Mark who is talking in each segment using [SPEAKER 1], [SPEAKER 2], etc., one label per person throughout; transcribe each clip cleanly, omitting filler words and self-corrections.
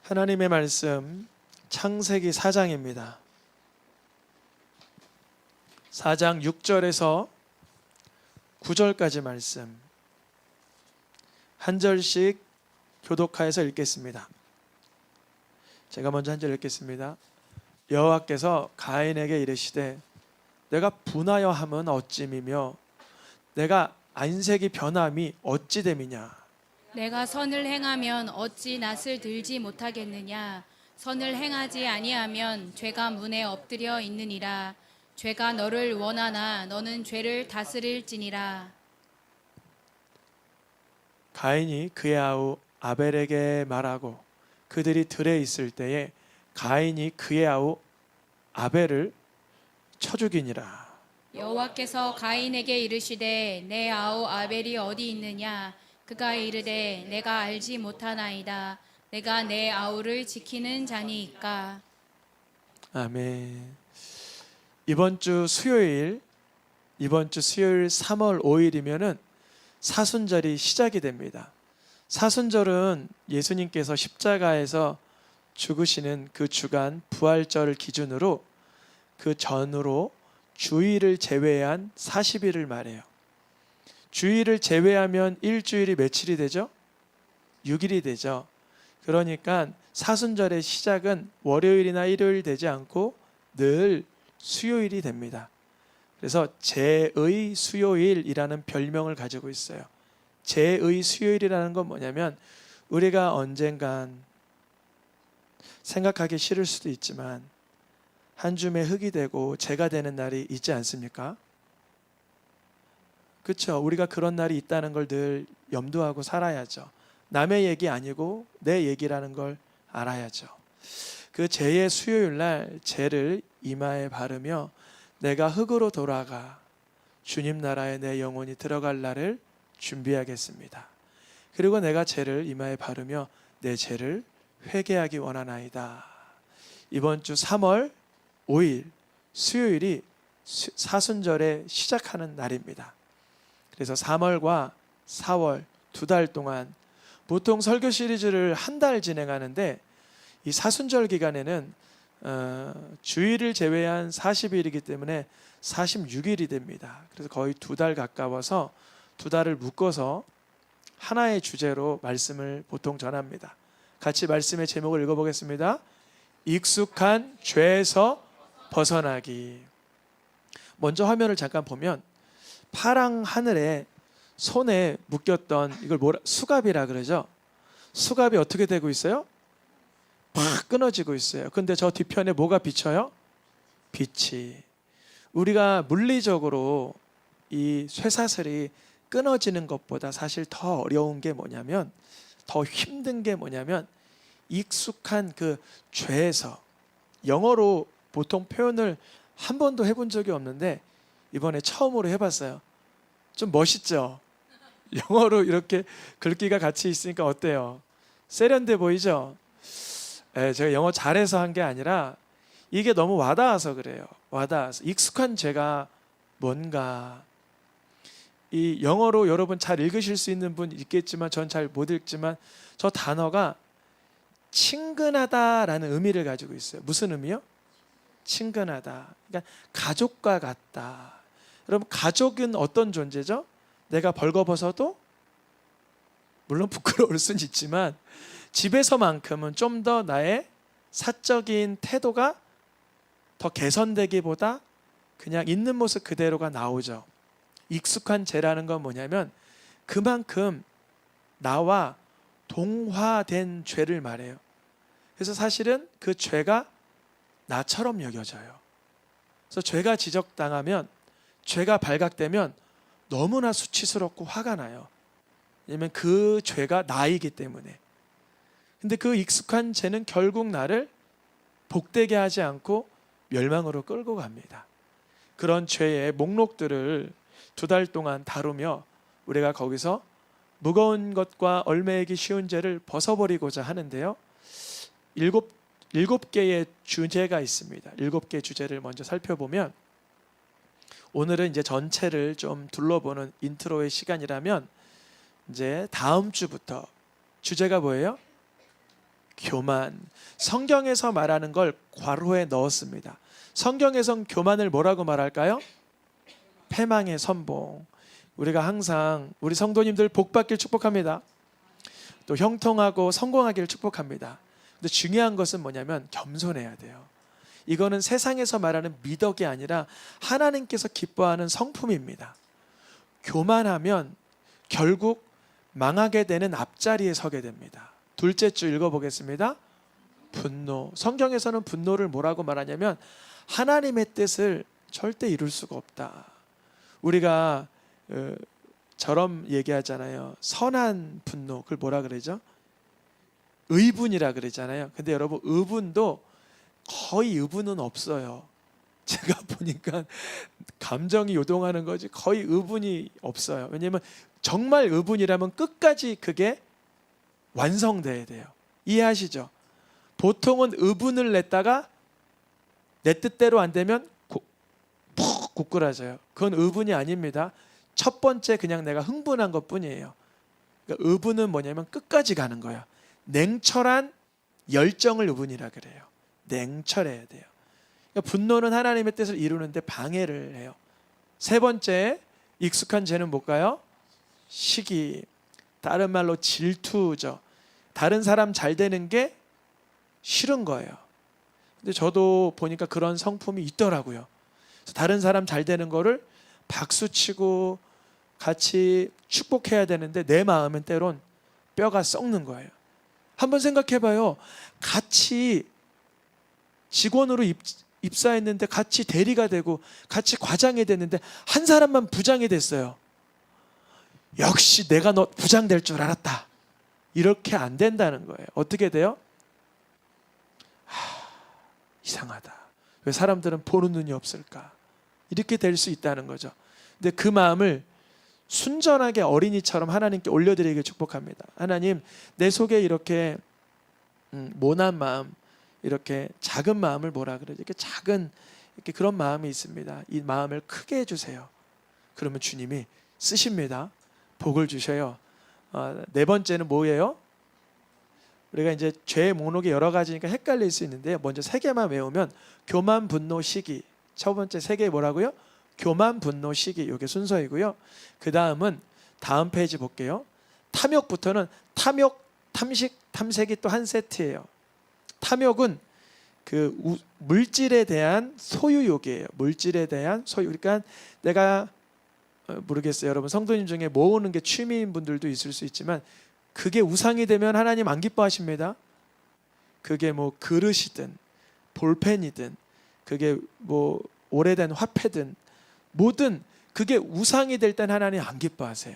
[SPEAKER 1] 하나님의 말씀 창세기 4장입니다. 4장 6절에서 9절까지 말씀 한 절씩 교독하여서 읽겠습니다. 제가 먼저 한 절 읽겠습니다. 여호와께서 가인에게 이르시되 내가 분하여 함은 어찌미며 내가 안색이 변함이 어찌 됨이냐.
[SPEAKER 2] 내가 선을 행하면 어찌 낯을 들지 못하겠느냐. 선을 행하지 아니하면 죄가 문에 엎드려 있느니라. 죄가 너를 원하나 너는 죄를 다스릴지니라.
[SPEAKER 1] 가인이 그의 아우 아벨에게 말하고 그들이 들에 있을 때에 가인이 그의 아우 아벨을 쳐 죽이니라.
[SPEAKER 2] 여호와께서 가인에게 이르시되 내 아우 아벨이 어디 있느냐. 그가 이르되 내가 알지 못하나이다. 내가 내 아우를 지키는 자니이까.
[SPEAKER 1] 아멘. 이번 주 수요일 3월 5일이면은 사순절이 시작이 됩니다. 사순절은 예수님께서 십자가에서 죽으시는 그 주간 부활절을 기준으로 그 전으로 주일을 제외한 40일을 말해요. 주일을 제외하면 일주일이 며칠이 되죠? 6일이 되죠. 그러니까 사순절의 시작은 월요일이나 일요일 되지 않고 늘 수요일이 됩니다. 그래서 제의 수요일이라는 별명을 가지고 있어요. 제의 수요일이라는 건 뭐냐면 우리가 언젠간 생각하기 싫을 수도 있지만 한 줌의 흙이 되고 재가 되는 날이 있지 않습니까? 그렇죠. 우리가 그런 날이 있다는 걸 늘 염두하고 살아야죠. 남의 얘기 아니고 내 얘기라는 걸 알아야죠. 그 제의 수요일 날 제를 이마에 바르며 내가 흙으로 돌아가 주님 나라에 내 영혼이 들어갈 날을 준비하겠습니다. 그리고 내가 제를 이마에 바르며 내 죄를 회개하기 원하나이다. 이번 주 3월 5일 수요일이 사순절에 시작하는 날입니다. 그래서 3월과 4월 2달 동안 보통 설교 시리즈를 한 달 진행하는데 이 사순절 기간에는 주일을 제외한 40일이기 때문에 46일이 됩니다. 그래서 거의 2달 가까워서 2달을 묶어서 하나의 주제로 말씀을 보통 전합니다. 같이 말씀의 제목을 읽어보겠습니다. 익숙한 죄에서 벗어나기. 먼저 화면을 잠깐 보면 파랑 하늘에 손에 묶였던 이걸 수갑이라 그러죠. 수갑이 어떻게 되고 있어요? 팍 끊어지고 있어요. 근데 저 뒤편에 뭐가 비쳐요? 빛이. 우리가 물리적으로 이 쇠사슬이 끊어지는 것보다 사실 더 어려운 게 뭐냐면, 더 힘든 게 뭐냐면 익숙한 그 죄에서, 영어로 보통 표현을 한 번도 해본 적이 없는데 이번에 처음으로 해봤어요. 좀 멋있죠? 영어로 이렇게 글귀가 같이 있으니까 어때요? 세련돼 보이죠? 제가 영어 잘해서 한 게 아니라 이게 너무 와닿아서 그래요. 와닿아서. 익숙한 죄가 뭔가. 이 영어로 여러분 잘 읽으실 수 있는 분 있겠지만 전 잘 못 읽지만 저 단어가 친근하다라는 의미를 가지고 있어요. 무슨 의미요? 친근하다. 그러니까 가족과 같다. 여러분 가족은 어떤 존재죠? 내가 벌거벗어도 물론 부끄러울 수는 있지만 집에서만큼은 좀 더 나의 사적인 태도가 더 개선되기보다 그냥 있는 모습 그대로가 나오죠. 익숙한 죄라는 건 뭐냐면 그만큼 나와 동화된 죄를 말해요. 그래서 사실은 그 죄가 나처럼 여겨져요. 그래서 죄가 지적당하면, 죄가 발각되면 너무나 수치스럽고 화가 나요. 왜냐면 그 죄가 나이기 때문에. 근데 그 익숙한 죄는 결국 나를 복되게 하지 않고 멸망으로 끌고 갑니다. 그런 죄의 목록들을 2달 동안 다루며 우리가 거기서 무거운 것과 얽매이기 쉬운 죄를 벗어버리고자 하는데요. 7개의 주제가 있습니다. 7개 주제를 먼저 살펴보면 오늘은 이제 전체를 좀 둘러보는 인트로의 시간이라면 이제 다음 주부터 주제가 뭐예요? 교만. 성경에서 말하는 걸 괄호에 넣었습니다. 성경에선 교만을 뭐라고 말할까요? 패망의 선봉. 우리가 항상 우리 성도님들 복 받길 축복합니다. 또 형통하고 성공하기를 축복합니다. 근데 중요한 것은 뭐냐면 겸손해야 돼요. 이거는 세상에서 말하는 미덕이 아니라 하나님께서 기뻐하는 성품입니다. 교만하면 결국 망하게 되는 앞자리에 서게 됩니다. 둘째 주 읽어보겠습니다. 분노. 성경에서는 분노를 뭐라고 말하냐면 하나님의 뜻을 절대 이룰 수가 없다. 우리가 저런 얘기하잖아요. 선한 분노. 그걸 뭐라 그러죠? 의분이라 그러잖아요. 근데 여러분 의분도 거의 의분은 없어요. 제가 보니까 감정이 요동하는 거지 거의 의분이 없어요. 왜냐하면 정말 의분이라면 끝까지 그게 완성돼야 돼요. 이해하시죠? 보통은 의분을 냈다가 내 뜻대로 안 되면 푹 굳그라져요. 그건 의분이 아닙니다. 첫 번째 그냥 내가 흥분한 것뿐이에요. 그러니까 의분은 뭐냐면 끝까지 가는 거야. 냉철한 열정을 의분이라 그래요. 냉철해야 돼요. 그러니까 분노는 하나님의 뜻을 이루는데 방해를 해요. 세 번째 익숙한 죄는 뭘까요? 시기. 다른 말로 질투죠. 다른 사람 잘 되는 게 싫은 거예요. 근데 저도 보니까 그런 성품이 있더라고요. 그래서 다른 사람 잘 되는 거를 박수치고 같이 축복해야 되는데 내 마음은 때론 뼈가 썩는 거예요. 한번 생각해봐요. 같이 직원으로 입사했는데 같이 대리가 되고 같이 과장이 됐는데 한 사람만 부장이 됐어요. 역시 내가 너 부장 될 줄 알았다. 이렇게 안 된다는 거예요. 어떻게 돼요? 이상하다. 왜 사람들은 보는 눈이 없을까? 이렇게 될 수 있다는 거죠. 근데 그 마음을 순전하게 어린이처럼 하나님께 올려드리길 축복합니다. 하나님, 내 속에 이렇게 모난 마음, 이렇게 작은 마음을 뭐라 그러죠? 이렇게 작은 이렇게 그런 마음이 있습니다. 이 마음을 크게 해주세요. 그러면 주님이 쓰십니다. 복을 주셔요. 네 번째는 뭐예요? 우리가 이제 죄의 목록이 여러 가지니까 헷갈릴 수 있는데요. 먼저 세 개만 외우면 교만, 분노, 시기. 첫 번째 세 개 뭐라고요? 교만, 분노, 시기. 이게 순서이고요. 그 다음은 다음 페이지 볼게요. 탐욕부터는 탐욕, 탐식, 탐색이 또 한 세트예요. 탐욕은 그 물질에 대한 소유욕이에요. 물질에 대한 소유. 그러니까 내가 모르겠어요. 여러분 성도님 중에 모으는 게 취미인 분들도 있을 수 있지만 그게 우상이 되면 하나님 안 기뻐하십니다. 그게 뭐 그릇이든 볼펜이든 그게 뭐 오래된 화폐든 뭐든 그게 우상이 될 땐 하나님 안 기뻐하세요.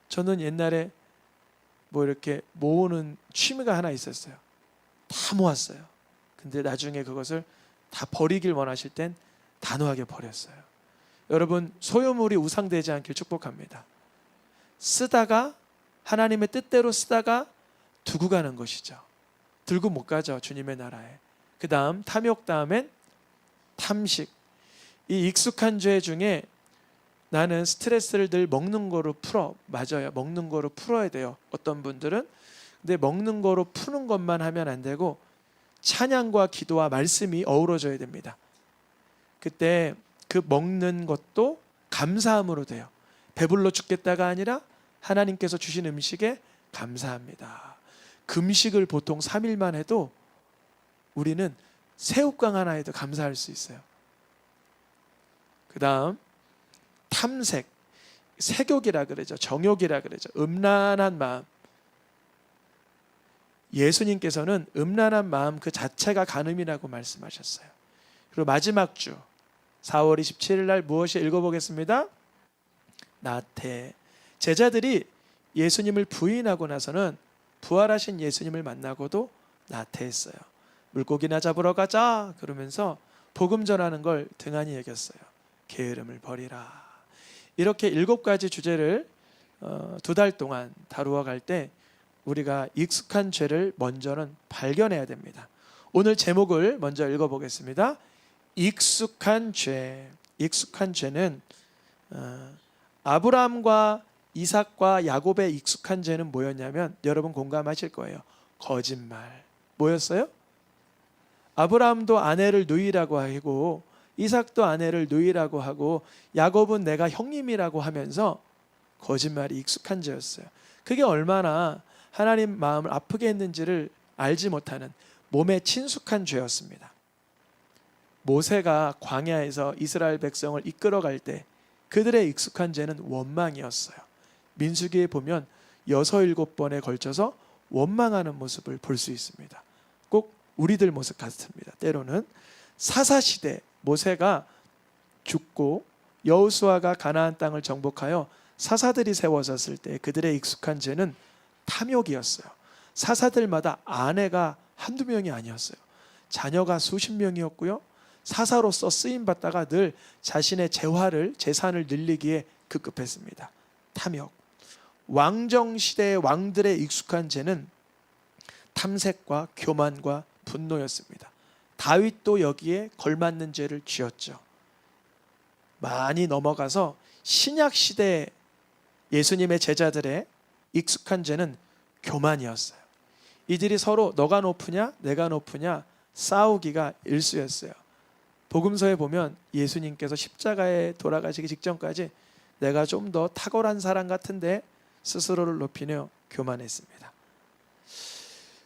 [SPEAKER 1] 저는 옛날에 뭐 이렇게 모으는 취미가 하나 있었어요. 다 모았어요. 근데 나중에 그것을 다 버리길 원하실 땐 단호하게 버렸어요. 여러분 소유물이 우상되지 않길 축복합니다. 쓰다가 하나님의 뜻대로 쓰다가 두고 가는 것이죠. 들고 못 가죠. 주님의 나라에. 그 다음 탐욕 다음엔 탐식. 이 익숙한 죄 중에 나는 스트레스를 늘 먹는 거로 풀어. 맞아요. 먹는 거로 풀어야 돼요. 어떤 분들은. 근데 먹는 거로 푸는 것만 하면 안 되고 찬양과 기도와 말씀이 어우러져야 됩니다. 그때 그 먹는 것도 감사함으로 돼요. 배불러 죽겠다가 아니라 하나님께서 주신 음식에 감사합니다. 금식을 보통 3일만 해도 우리는 새우깡 하나 해도 감사할 수 있어요. 그 다음 탐색, 색욕이라 그러죠. 정욕이라 그러죠. 음란한 마음. 예수님께서는 음란한 마음 그 자체가 간음이라고 말씀하셨어요. 그리고 마지막 주 4월 27일 날 무엇이 읽어보겠습니다. 나태. 제자들이 예수님을 부인하고 나서는 부활하신 예수님을 만나고도 나태했어요. 물고기나 잡으러 가자 그러면서 복음 전하는 걸 등한히 여겼어요. 게으름을 버리라. 이렇게 7가지 주제를 2달 동안 다루어 갈 때 우리가 익숙한 죄를 먼저는 발견해야 됩니다. 오늘 제목을 먼저 읽어보겠습니다. 익숙한 죄. 익숙한 죄는 아브라함과 이삭과 야곱의 익숙한 죄는 뭐였냐면 여러분 공감하실 거예요. 거짓말. 뭐였어요? 아브라함도 아내를 누이라고 하고 이삭도 아내를 누이라고 하고 야곱은 내가 형님이라고 하면서 거짓말이 익숙한 죄였어요. 그게 얼마나 하나님 마음을 아프게 했는지를 알지 못하는 몸에 친숙한 죄였습니다. 모세가 광야에서 이스라엘 백성을 이끌어갈 때 그들의 익숙한 죄는 원망이었어요. 민수기에 보면 6, 7번에 걸쳐서 원망하는 모습을 볼 수 있습니다. 꼭 우리들 모습 같습니다. 때로는 사사시대 모세가 죽고 여호수아가 가나안 땅을 정복하여 사사들이 세워졌을 때 그들의 익숙한 죄는 탐욕이었어요. 사사들마다 아내가 한두 명이 아니었어요. 자녀가 수십 명이었고요. 사사로서 쓰임받다가 늘 자신의 재산을 늘리기에 급급했습니다. 탐욕. 왕정시대의 왕들의 익숙한 죄는 탐색과 교만과 분노였습니다. 다윗도 여기에 걸맞는 죄를 지었죠. 많이 넘어가서 신약시대 예수님의 제자들의 익숙한 죄는 교만이었어요. 이들이 서로 너가 높으냐 내가 높으냐 싸우기가 일쑤였어요. 복음서에 보면 예수님께서 십자가에 돌아가시기 직전까지 내가 좀 더 탁월한 사람 같은데 스스로를 높이며 교만했습니다.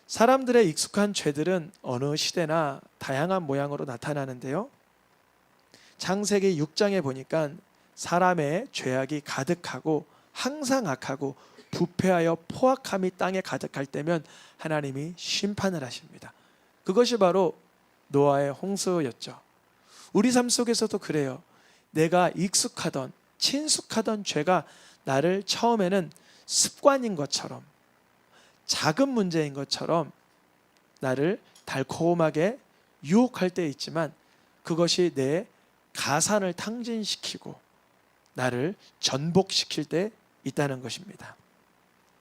[SPEAKER 1] 사람들의 익숙한 죄들은 어느 시대나 다양한 모양으로 나타나는데요. 창세기 6장에 보니까 사람의 죄악이 가득하고 항상 악하고 부패하여 포악함이 땅에 가득할 때면 하나님이 심판을 하십니다. 그것이 바로 노아의 홍수였죠. 우리 삶 속에서도 그래요. 내가 익숙하던 친숙하던 죄가 나를 처음에는 습관인 것처럼 작은 문제인 것처럼 나를 달콤하게 유혹할 때 있지만 그것이 내 가산을 탕진시키고 나를 전복시킬 때 있다는 것입니다.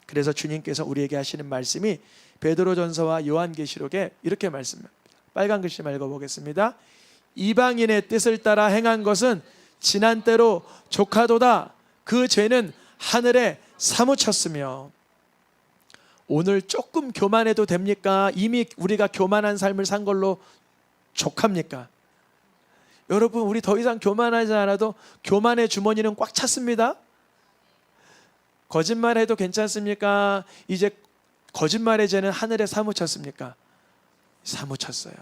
[SPEAKER 1] 그래서 주님께서 우리에게 하시는 말씀이 베드로전서와 요한계시록에 이렇게 말씀합니다. 빨간 글씨 읽어보겠습니다. 이방인의 뜻을 따라 행한 것은 지난 때로 족하도다. 그 죄는 하늘에 사무쳤으며. 오늘 조금 교만해도 됩니까? 이미 우리가 교만한 삶을 산 걸로 족합니까? 여러분, 우리 더 이상 교만하지 않아도 교만의 주머니는 꽉 찼습니다. 거짓말해도 괜찮습니까? 이제 거짓말의 죄는 하늘에 사무쳤습니까? 사무쳤어요.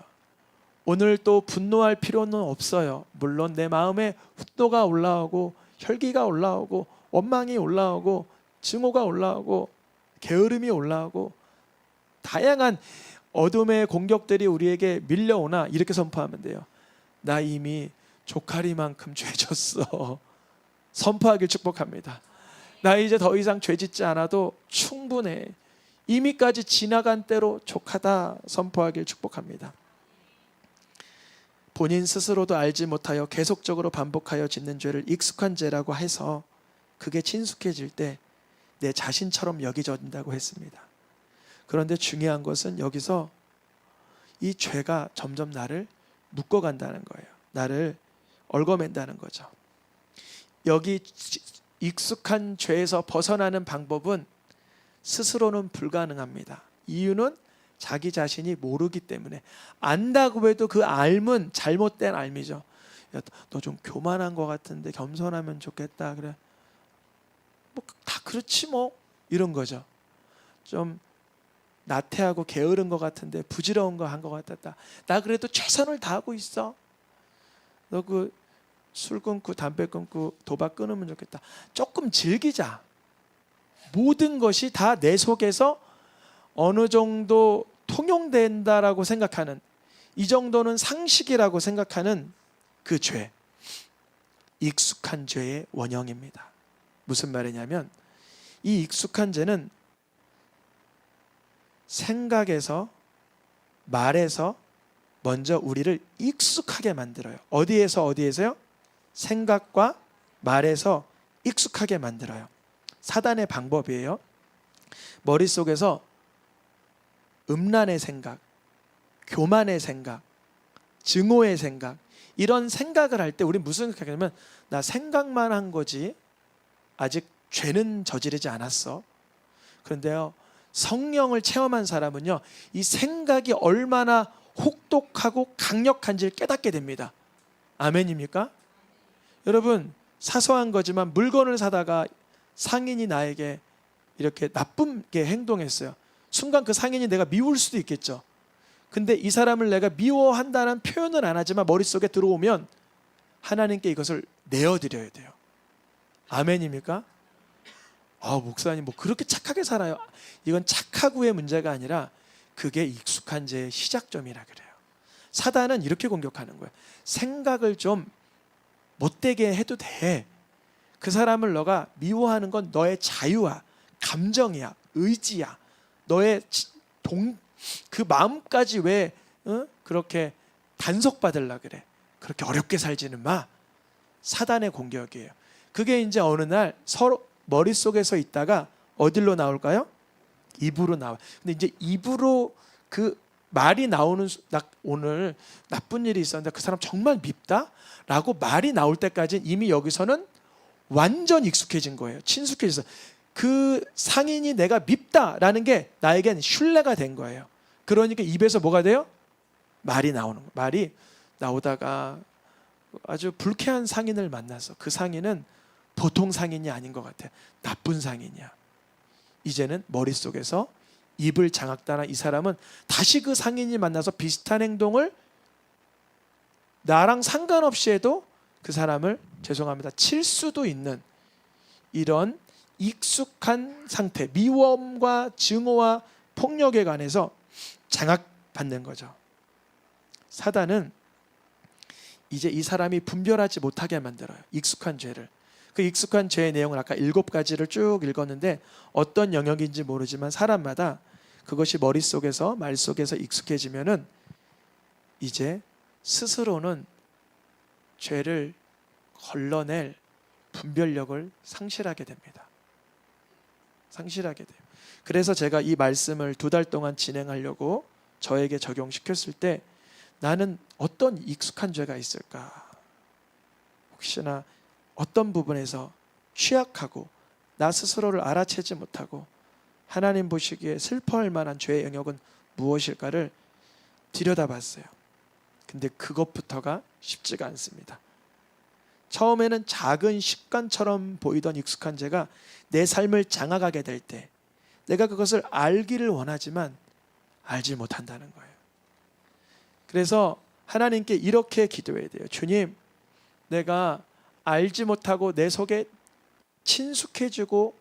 [SPEAKER 1] 오늘 또 분노할 필요는 없어요. 물론 내 마음에 분노가 올라오고 혈기가 올라오고 원망이 올라오고 증오가 올라오고 게으름이 올라오고 다양한 어둠의 공격들이 우리에게 밀려오나 이렇게 선포하면 돼요. 나 이미 조카리만큼 죄 졌어. 선포하길 축복합니다. 나 이제 더 이상 죄 짓지 않아도 충분해. 이미까지 지나간 때로 족하다 선포하길 축복합니다. 본인 스스로도 알지 못하여 계속적으로 반복하여 짓는 죄를 익숙한 죄라고 해서 그게 친숙해질 때 내 자신처럼 여겨진다고 했습니다. 그런데 중요한 것은 여기서 이 죄가 점점 나를 묶어간다는 거예요. 나를 얽어맨다는 거죠. 여기 익숙한 죄에서 벗어나는 방법은 스스로는 불가능합니다. 이유는 자기 자신이 모르기 때문에. 안다고 해도 그 알은 잘못된 알미죠. 너 좀 교만한 것 같은데 겸손하면 좋겠다. 그래. 뭐 다 그렇지 뭐 이런 거죠. 좀 나태하고 게으른 것 같은데 부지러운 거 한 것 같았다. 나 그래도 최선을 다하고 있어. 너 그 술 끊고 담배 끊고 도박 끊으면 좋겠다. 조금 즐기자. 모든 것이 다 내 속에서 어느 정도 통용된다라고 생각하는, 이 정도는 상식이라고 생각하는 그 죄, 익숙한 죄의 원형입니다. 무슨 말이냐면 이 익숙한 죄는 생각에서 말에서 먼저 우리를 익숙하게 만들어요. 어디에서요? 생각과 말에서 익숙하게 만들어요. 사단의 방법이에요. 머릿속에서 음란의 생각, 교만의 생각, 증오의 생각, 이런 생각을 할 때 우리 무슨 생각하냐면 나 생각만 한 거지 아직 죄는 저지르지 않았어. 그런데요, 성령을 체험한 사람은요, 이 생각이 얼마나 혹독하고 강력한지를 깨닫게 됩니다. 아멘입니까? 여러분, 사소한 거지만 물건을 사다가 상인이 나에게 이렇게 나쁘게 행동했어요. 순간 그 상인이 내가 미울 수도 있겠죠. 근데 이 사람을 내가 미워한다는 표현은 안 하지만 머릿속에 들어오면 하나님께 이것을 내어드려야 돼요. 아멘입니까? 목사님 뭐 그렇게 착하게 살아요. 이건 착하고의 문제가 아니라 그게 익숙한 죄의 시작점이라 그래요. 사단은 이렇게 공격하는 거예요. 생각을 좀 못되게 해도 돼. 그 사람을 너가 미워하는 건 너의 자유야, 감정이야, 의지야. 너의 그 마음까지 왜 그렇게 단속받으려 그래. 그렇게 어렵게 살지는 마. 사단의 공격이에요. 그게 이제 어느 날 서로 머릿속에서 있다가 어디로 나올까요? 입으로 나와. 근데 이제 입으로 그 말이 나오는 오늘 나쁜 일이 있었는데 그 사람 정말 밉다? 라고 말이 나올 때까지 이미 여기서는 완전 익숙해진 거예요. 친숙해져서 그 상인이 내가 밉다라는 게 나에겐 신뢰가 된 거예요. 그러니까 입에서 뭐가 돼요? 말이 나오는 거예요. 말이 나오다가 아주 불쾌한 상인을 만나서 그 상인은 보통 상인이 아닌 것 같아. 나쁜 상인이야. 이제는 머릿속에서 입을 장악당한 이 사람은 다시 그 상인이 만나서 비슷한 행동을 나랑 상관없이 해도 그 사람을 죄송합니다 칠 수도 있는 이런 익숙한 상태, 미움과 증오와 폭력에 관해서 장악받는 거죠. 사단은 이제 이 사람이 분별하지 못하게 만들어요. 익숙한 죄를. 그 익숙한 죄의 내용을 아까 7가지를 쭉 읽었는데 어떤 영역인지 모르지만 사람마다 그것이 머릿속에서 말속에서 익숙해지면은 이제 스스로는 죄를 걸러낼 분별력을 상실하게 됩니다. 상실하게 돼요. 그래서 제가 이 말씀을 2달 동안 진행하려고 저에게 적용시켰을 때 나는 어떤 익숙한 죄가 있을까? 혹시나 어떤 부분에서 취약하고 나 스스로를 알아채지 못하고 하나님 보시기에 슬퍼할 만한 죄의 영역은 무엇일까를 들여다봤어요. 근데 그것부터가 쉽지가 않습니다. 처음에는 작은 습관처럼 보이던 익숙한 죄가 내 삶을 장악하게 될 때 내가 그것을 알기를 원하지만 알지 못한다는 거예요. 그래서 하나님께 이렇게 기도해야 돼요. 주님, 내가 알지 못하고 내 속에 친숙해지고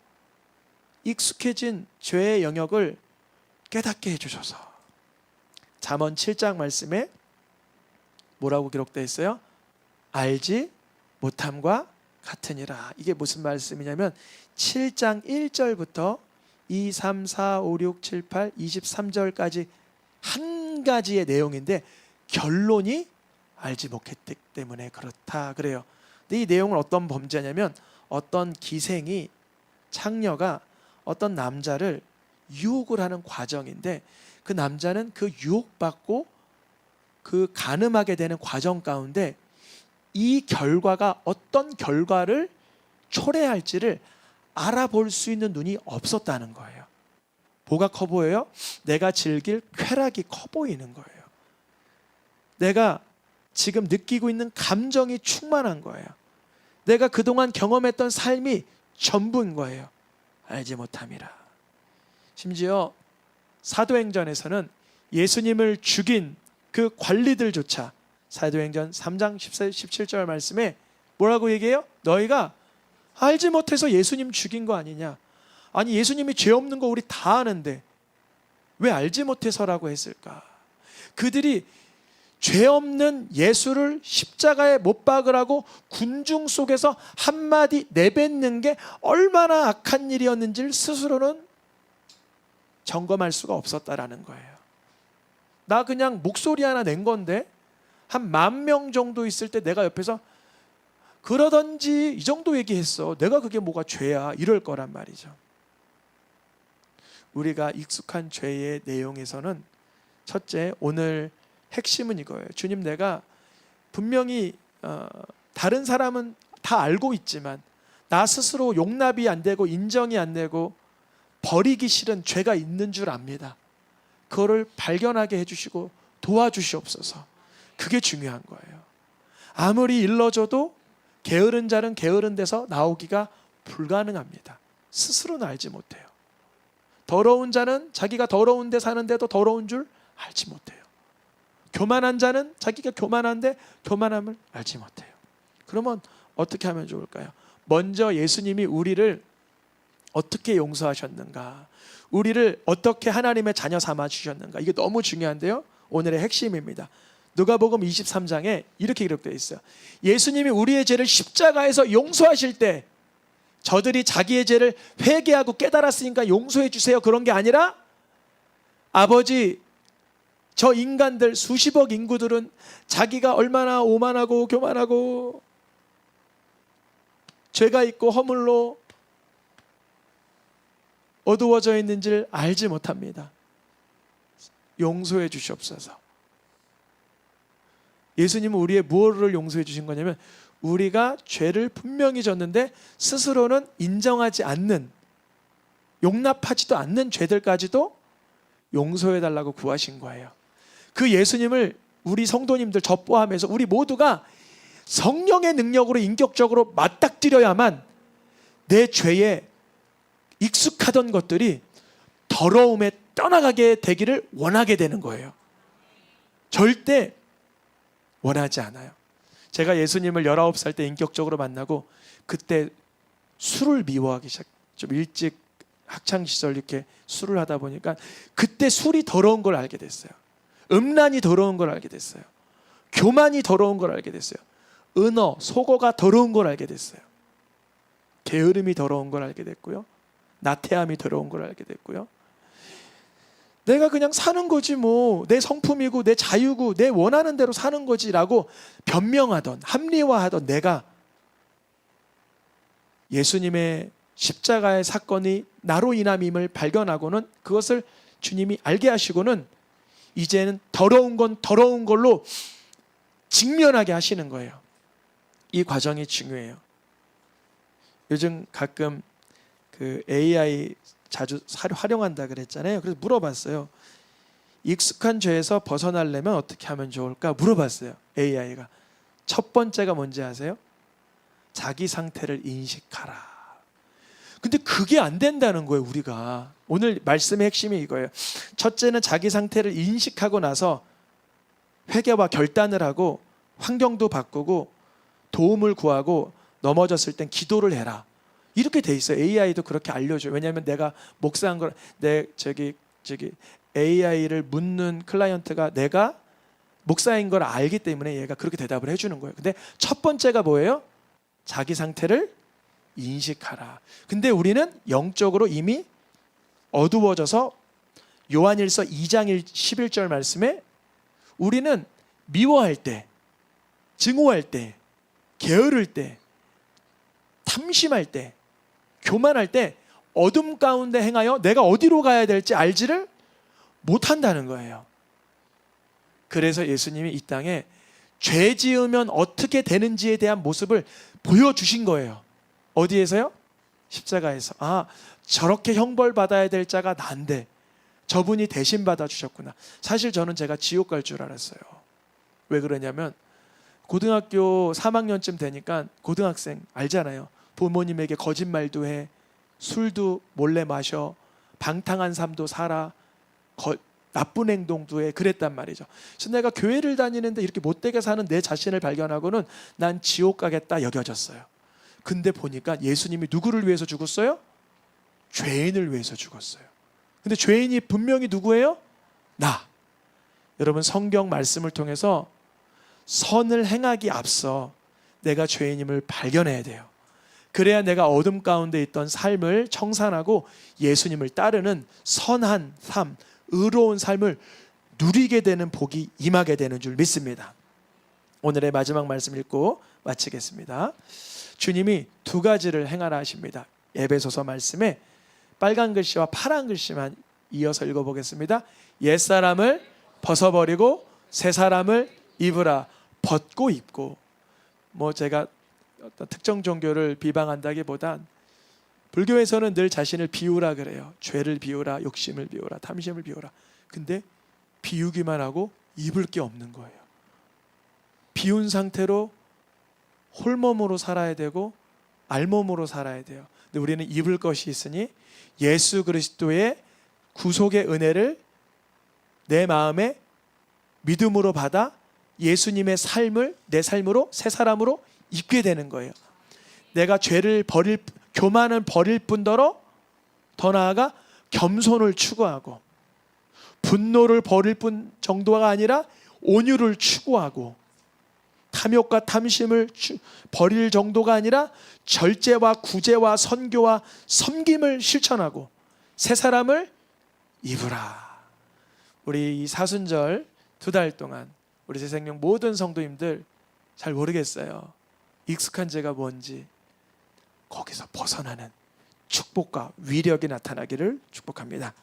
[SPEAKER 1] 익숙해진 죄의 영역을 깨닫게 해주셔서. 잠언 7장 말씀에 뭐라고 기록되어 있어요? 알지 못함과 같으니라. 이게 무슨 말씀이냐면 7장 1절부터 2, 3, 4, 5, 6, 7, 8, 23절까지 한 가지의 내용인데 결론이 알지 못했기 때문에 그렇다 그래요. 근데 이 내용은 어떤 범죄냐면 어떤 기생이 창녀가 어떤 남자를 유혹을 하는 과정인데 그 남자는 그 유혹받고 그 간음하게 되는 과정 가운데 이 결과가 어떤 결과를 초래할지를 알아볼 수 있는 눈이 없었다는 거예요. 뭐가 커 보여요? 내가 즐길 쾌락이 커 보이는 거예요. 내가 지금 느끼고 있는 감정이 충만한 거예요. 내가 그동안 경험했던 삶이 전부인 거예요. 알지 못함이라. 심지어 사도행전에서는 예수님을 죽인 그 관리들조차 사도행전 3장 17절 말씀에 뭐라고 얘기해요? 너희가 알지 못해서 예수님 죽인 거 아니냐. 아니 예수님이 죄 없는 거 우리 다 아는데 왜 알지 못해서라고 했을까? 그들이 죄 없는 예수를 십자가에 못 박으라고 군중 속에서 한마디 내뱉는 게 얼마나 악한 일이었는지를 스스로는 점검할 수가 없었다라는 거예요. 나 그냥 목소리 하나 낸 건데 한 10,000명 정도 있을 때 내가 옆에서 그러던지 이 정도 얘기했어. 내가 그게 뭐가 죄야 이럴 거란 말이죠. 우리가 익숙한 죄의 내용에서는 첫째, 오늘 핵심은 이거예요. 주님, 내가 분명히 다른 사람은 다 알고 있지만 나 스스로 용납이 안 되고 인정이 안 되고 버리기 싫은 죄가 있는 줄 압니다. 그거를 발견하게 해주시고 도와주시옵소서. 그게 중요한 거예요. 아무리 일러줘도 게으른 자는 게으른 데서 나오기가 불가능합니다. 스스로는 알지 못해요. 더러운 자는 자기가 더러운 데 사는데도 더러운 줄 알지 못해요. 교만한 자는 자기가 교만한데 교만함을 알지 못해요. 그러면 어떻게 하면 좋을까요? 먼저 예수님이 우리를 어떻게 용서하셨는가, 우리를 어떻게 하나님의 자녀 삼아 주셨는가, 이게 너무 중요한데요. 오늘의 핵심입니다. 누가복음 23장에 이렇게 기록되어 있어요. 예수님이 우리의 죄를 십자가에서 용서하실 때 저들이 자기의 죄를 회개하고 깨달았으니까 용서해 주세요, 그런 게 아니라 아버지, 저 인간들 수십억 인구들은 자기가 얼마나 오만하고 교만하고 죄가 있고 허물로 어두워져 있는지를 알지 못합니다. 용서해 주시옵소서. 예수님은 우리의 무엇을 용서해 주신 거냐면, 우리가 죄를 분명히 졌는데 스스로는 인정하지 않는, 용납하지도 않는 죄들까지도 용서해 달라고 구하신 거예요. 그 예수님을 우리 성도님들 저 포함해서 우리 모두가 성령의 능력으로 인격적으로 맞닥뜨려야만 내 죄에 익숙하던 것들이 더러움에 떠나가게 되기를 원하게 되는 거예요. 절대 원하지 않아요. 제가 예수님을 19살 때 인격적으로 만나고 그때 술을 미워하기 시작. 좀 일찍 학창시절 이렇게 술을 하다 보니까 그때 술이 더러운 걸 알게 됐어요. 음란이 더러운 걸 알게 됐어요. 교만이 더러운 걸 알게 됐어요. 은어, 속어가 더러운 걸 알게 됐어요. 게으름이 더러운 걸 알게 됐고요. 나태함이 더러운 걸 알게 됐고요. 내가 그냥 사는 거지 뭐, 내 성품이고 내 자유고 내 원하는 대로 사는 거지라고 변명하던, 합리화하던 내가 예수님의 십자가의 사건이 나로 인함임을 발견하고는, 그것을 주님이 알게 하시고는 이제는 더러운 건 더러운 걸로 직면하게 하시는 거예요. 이 과정이 중요해요. 요즘 가끔 그 AI 자주 활용한다 그랬잖아요. 그래서 물어봤어요. 익숙한 죄에서 벗어나려면 어떻게 하면 좋을까 물어봤어요. AI가. 첫 번째가 뭔지 아세요? 자기 상태를 인식하라. 근데 그게 안 된다는 거예요, 우리가. 오늘 말씀의 핵심이 이거예요. 첫째는 자기 상태를 인식하고 나서 회개와 결단을 하고 환경도 바꾸고 도움을 구하고 넘어졌을 땐 기도를 해라. 이렇게 돼 있어요. AI도 그렇게 알려줘요. 왜냐하면 내가 목사한 걸, 내 AI를 묻는 클라이언트가 내가 목사인 걸 알기 때문에 얘가 그렇게 대답을 해주는 거예요. 근데 첫 번째가 뭐예요? 자기 상태를 인식하라. 근데 우리는 영적으로 이미 어두워져서 요한일서 2장 11절 말씀에 우리는 미워할 때, 증오할 때, 게으를 때, 탐심할 때, 교만할 때 어둠 가운데 행하여 내가 어디로 가야 될지 알지를 못한다는 거예요. 그래서 예수님이 이 땅에 죄 지으면 어떻게 되는지에 대한 모습을 보여주신 거예요. 어디에서요? 십자가에서. 아, 저렇게 형벌받아야 될 자가 난데 저분이 대신 받아주셨구나. 사실 저는 제가 지옥 갈 줄 알았어요. 왜 그러냐면 고등학교 3학년쯤 되니까 고등학생 알잖아요. 부모님에게 거짓말도 해, 술도 몰래 마셔, 방탕한 삶도 살아, 나쁜 행동도 해, 그랬단 말이죠. 그래서 내가 교회를 다니는데 이렇게 못되게 사는 내 자신을 발견하고는 난 지옥 가겠다 여겨졌어요. 근데 보니까 예수님이 누구를 위해서 죽었어요? 죄인을 위해서 죽었어요. 근데 죄인이 분명히 누구예요? 나. 여러분, 성경 말씀을 통해서 선을 행하기 앞서 내가 죄인임을 발견해야 돼요. 그래야 내가 어둠 가운데 있던 삶을 청산하고 예수님을 따르는 선한 삶, 의로운 삶을 누리게 되는 복이 임하게 되는 줄 믿습니다. 오늘의 마지막 말씀 읽고 마치겠습니다. 주님이 두 가지를 행하라 하십니다. 에베소서 말씀에 빨간 글씨와 파란 글씨만 이어서 읽어보겠습니다. 옛사람을 벗어버리고 새사람을 입으라. 벗고 입고. 뭐 제가 어떤 특정 종교를 비방한다기보단 불교에서는 늘 자신을 비우라 그래요. 죄를 비우라, 욕심을 비우라, 탐심을 비우라. 근데 비우기만 하고 입을 게 없는 거예요. 비운 상태로 홀몸으로 살아야 되고 알몸으로 살아야 돼요. 근데 우리는 입을 것이 있으니 예수 그리스도의 구속의 은혜를 내 마음에 믿음으로 받아 예수님의 삶을 내 삶으로 새 사람으로 입게 되는 거예요. 내가 죄를 버릴, 교만을 버릴 뿐더러 더 나아가 겸손을 추구하고 분노를 버릴 뿐 정도가 아니라 온유를 추구하고 탐욕과 탐심을 버릴 정도가 아니라 절제와 구제와 선교와 섬김을 실천하고 새 사람을 입으라. 우리 이 사순절 2달 동안 우리 새생명 모든 성도님들 잘 모르겠어요. 익숙한 죄가 뭔지. 거기서 벗어나는 축복과 위력이 나타나기를 축복합니다.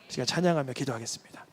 [SPEAKER 1] 시간 찬양하며 기도하겠습니다.